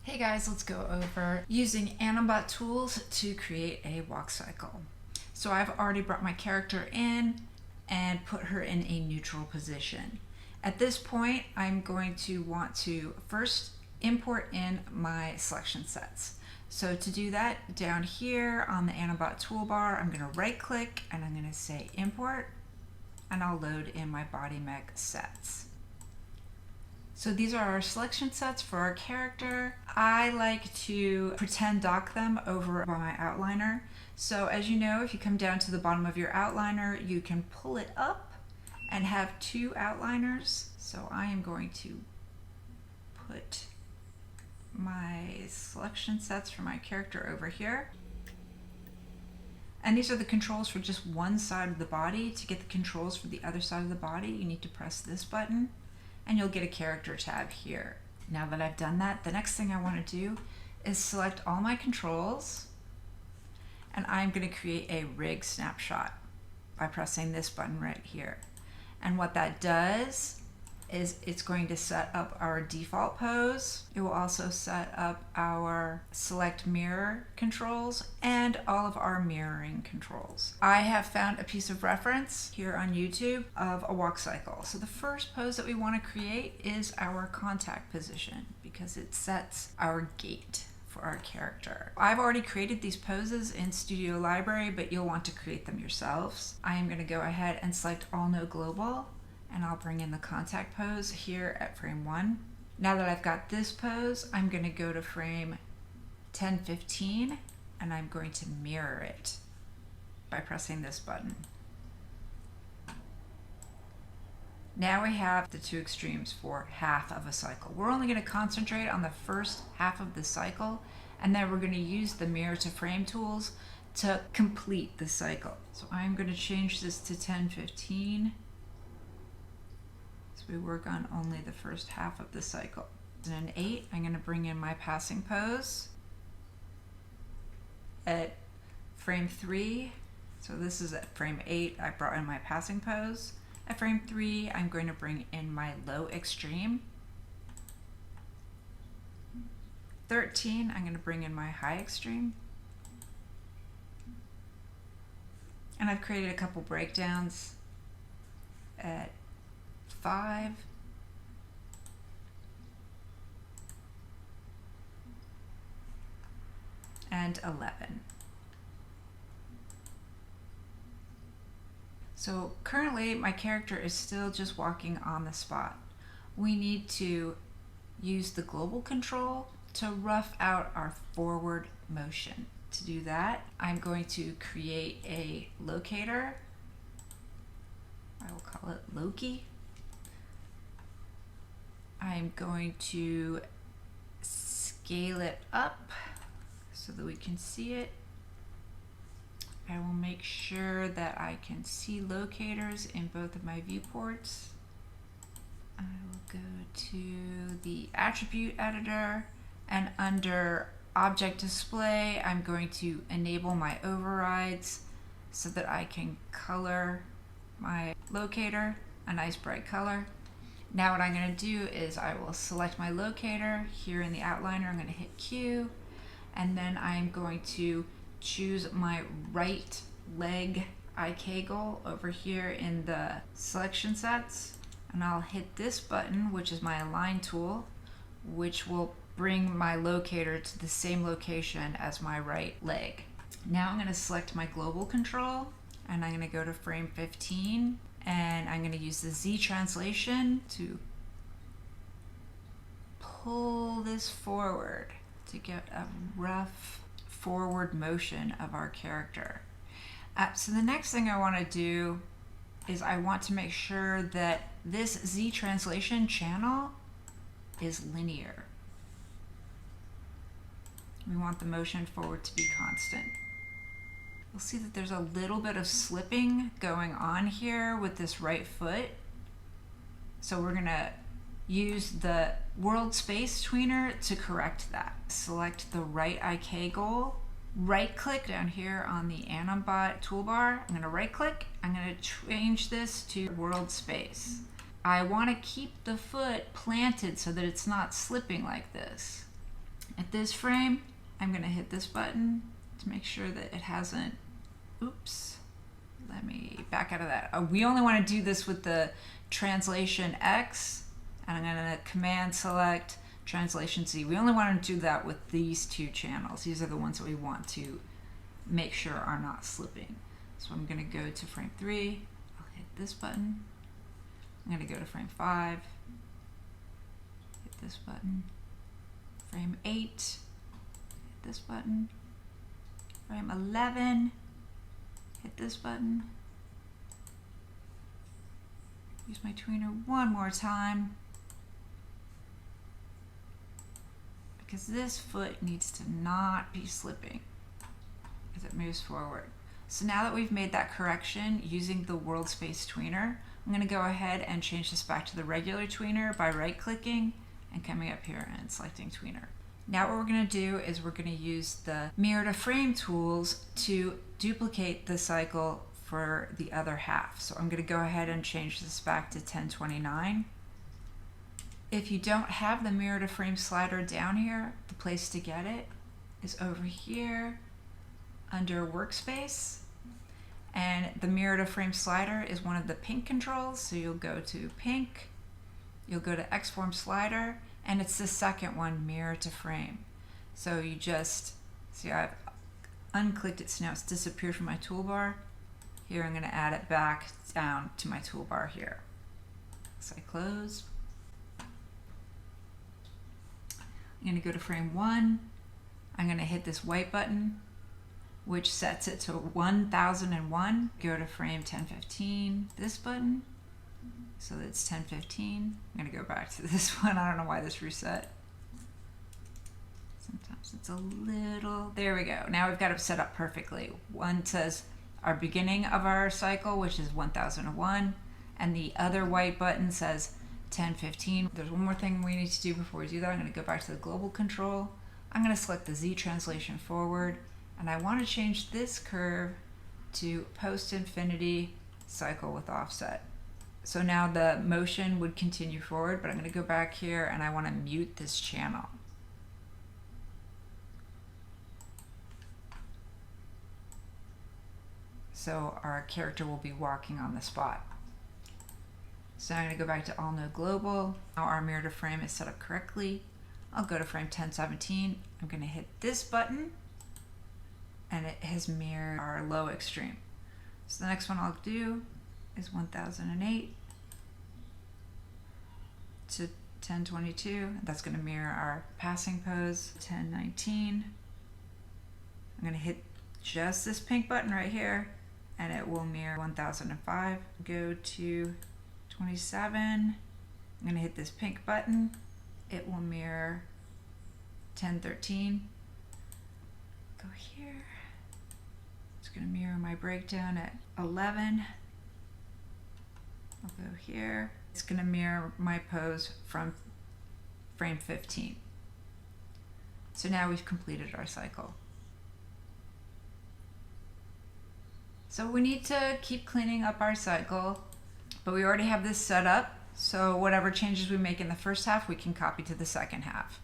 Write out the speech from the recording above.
Hey guys, let's go over using AnimBot tools to create a walk cycle. So I've already brought my character in and put her in a neutral position. At this point, I'm going to want to first import in my selection sets. So to do that, down here on the AnimBot toolbar, I'm going to right click and I'm going to say import, and I'll load in my body mech sets. So these are our selection sets for our character. I like to pretend dock them over by my outliner. So as you know, if you come down to the bottom of your outliner, you can pull it up and have two outliners. So I am going to put my selection sets for my character over here. And these are the controls for just one side of the body. To get the controls for the other side of the body, you need to press this button, and you'll get a character tab here. Now that I've done that, the next thing I want to do is select all my controls, and I'm going to create a rig snapshot by pressing this button right here. And what that does is it's going to set up our default pose. It will also set up our select mirror controls and all of our mirroring controls. I have found a piece of reference here on YouTube of a walk cycle. So the first pose that we want to create is our contact position because it sets our gait for our character. I've already created these poses in Studio Library, but you'll want to create them yourselves. I am going to go ahead and select all no global, and I'll bring in the contact pose here at frame 1. Now that I've got this pose, I'm going to go to frame 10:15 and I'm going to mirror it by pressing this button. Now we have the two extremes for half of a cycle. We're only going to concentrate on the first half of the cycle, and then we're going to use the mirror to frame tools to complete the cycle. So I'm going to change this to 10:15. We work on only the first half of the cycle. And in 8, I'm going to bring in my passing pose at frame 3. So this is at frame 8, I brought in my passing pose. At frame 3, I'm going to bring in my low extreme. 13, I'm going to bring in my high extreme. And I've created a couple breakdowns at 5, and 11. So currently my character is still just walking on the spot. We need to use the global control to rough out our forward motion. To do that, I'm going to create a locator. I will call it Loki. I'm going to scale it up so that we can see it. I will make sure that I can see locators in both of my viewports. I will go to the attribute editor, and under object display, I'm going to enable my overrides so that I can color my locator a nice bright color. Now what I'm going to do is I will select my locator here in the outliner. I'm going to hit Q, and then I'm going to choose my right leg IK goal over here in the selection sets, and I'll hit this button, which is my align tool, which will bring my locator to the same location as my right leg. Now I'm going to select my global control, and I'm going to go to frame 15. And I'm going to use the Z translation to pull this forward to get a rough forward motion of our character. So the next thing I want to do is I want to make sure that this Z translation channel is linear. We want the motion forward to be constant. You'll see that there's a little bit of slipping going on here with this right foot. So we're gonna use the world space tweener to correct that. Select the right IK goal, right click down here on the AnimBot toolbar. I'm gonna right click, I'm gonna change this to world space. I wanna keep the foot planted so that it's not slipping like this. At At this frame, I'm gonna hit this button to make sure that it hasn't, oops, let me back out of that. We only wanna do this with the translation X, and I'm gonna command select translation Z. We only want to do that with these two channels. These are the ones that we want to make sure are not slipping. So I'm going to go to frame 3. I'll hit this button. I'm going to go to frame 5. Hit this button. Frame 8. Hit this button. Frame 11. Hit this button. Use my tweener one more time, because this foot needs to not be slipping as it moves forward. So now that we've made that correction using the world space tweener, I'm going to go ahead and change this back to the regular tweener by right-clicking and coming up here and selecting tweener. Now what we're going to do is we're going to use the mirror to frame tools to duplicate the cycle for the other half. So I'm going to go ahead and change this back to 1029. If you don't have the mirror to frame slider down here, the place to get it is over here under workspace. And the mirror to frame slider is one of the pink controls. So you'll go to pink, you'll go to Xform slider, and it's the second one, mirror to frame. So you just, see I've unclicked it, so now it's disappeared from my toolbar. Here I'm gonna add it back down to my toolbar here. So I close. I'm going to go to frame 1. I'm going to hit this white button, which sets it to 1001. Go to frame 1015, this button, so that's 1015. I'm going to go back to this one. I don't know why this reset. Sometimes it's a little, there we go. Now we've got it set up perfectly. One says our beginning of our cycle, which is 1001, and the other white button says 1015. There's one more thing we need to do before we do that. I'm going to go back to the global control. I'm going to select the Z translation forward, and I want to change this curve to post infinity cycle with offset. So now the motion would continue forward, but I'm going to go back here and I want to mute this channel. So our character will be walking on the spot. So I'm going to go back to all no global. Now our mirror to frame is set up correctly. I'll go to frame 1017. I'm going to hit this button and it has mirrored our low extreme. So the next one I'll do is 1008 to 1022. That's going to mirror our passing pose. 1019. I'm going to hit just this pink button right here and it will mirror 1005. Go to 27. I'm going to hit this pink button. It will mirror 1013. Go here. It's going to mirror my breakdown at 11. I'll go here. It's going to mirror my pose from frame 15. So now we've completed our cycle. So we need to keep cleaning up our cycle, but we already have this set up. So whatever changes we make in the first half, we can copy to the second half.